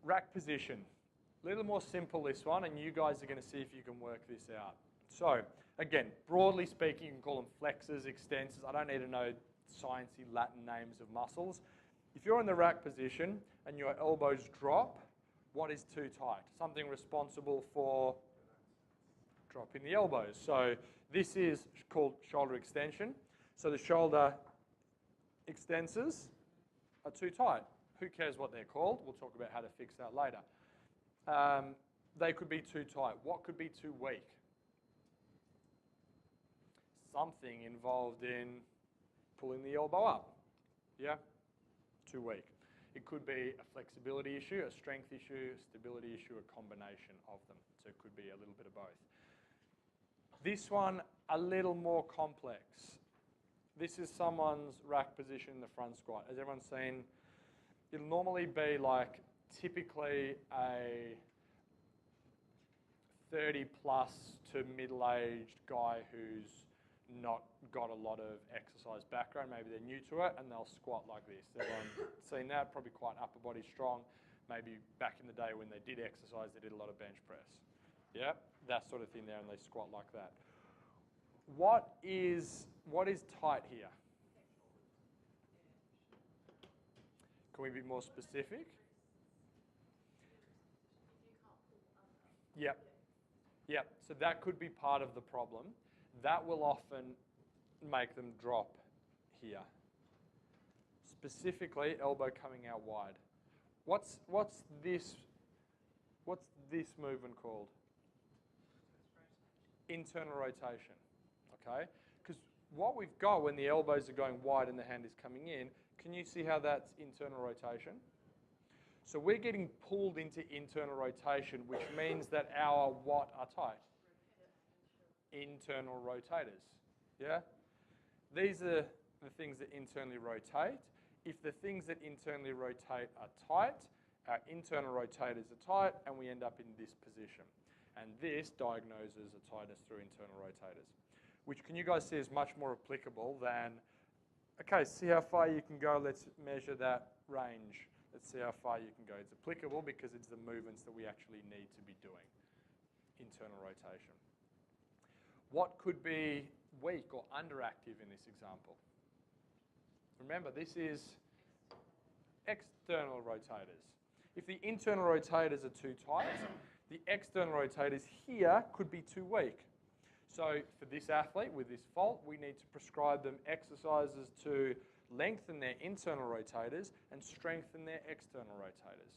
Rack position. A little more simple this one, and you guys are going to see if you can work this out. So, again, broadly speaking, you can call them flexors, extensors. I don't need to know sciencey Latin names of muscles. If you're in the rack position and your elbows drop, what is too tight? Something responsible for dropping the elbows. So this is called shoulder extension. So the shoulder extensors are too tight. Who cares what they're called? We'll talk about how to fix that later. They could be too tight. What could be too weak? Something involved in pulling the elbow up. Yeah? Too weak. It could be a flexibility issue, a strength issue, a stability issue, a combination of them. So it could be a little bit of both. This one, a little more complex. This is someone's rack position in the front squat. As everyone's seen, it'll normally be like typically a 30 plus to middle-aged guy who's not got a lot of exercise background. Maybe they're new to it and they'll squat like this. Everyone seen that? Probably quite upper body strong. Maybe back in the day when they did exercise, they did a lot of bench press. Yeah, that sort of thing there, and they squat like that. What is tight here? Can we be more specific? Yep. Yep. So that could be part of the problem. That will often make them drop here. Specifically, elbow coming out wide. What's this movement called? Internal rotation. Okay? Because what we've got when the elbows are going wide and the hand is coming in, can you see how that's internal rotation? So we're getting pulled into internal rotation, which means that our what are tight? Internal rotators. Yeah? These are the things that internally rotate. If the things that internally rotate are tight, our internal rotators are tight, and we end up in this position. And this diagnoses a tightness through internal rotators, which can you guys see is much more applicable than, okay, see how far you can go, let's measure that range. Let's see how far you can go. It's applicable because it's the movements that we actually need to be doing, internal rotation. What could be weak or underactive in this example? Remember, this is external rotators. If the internal rotators are too tight, the external rotators here could be too weak. So for this athlete with this fault, we need to prescribe them exercises to lengthen their internal rotators and strengthen their external rotators.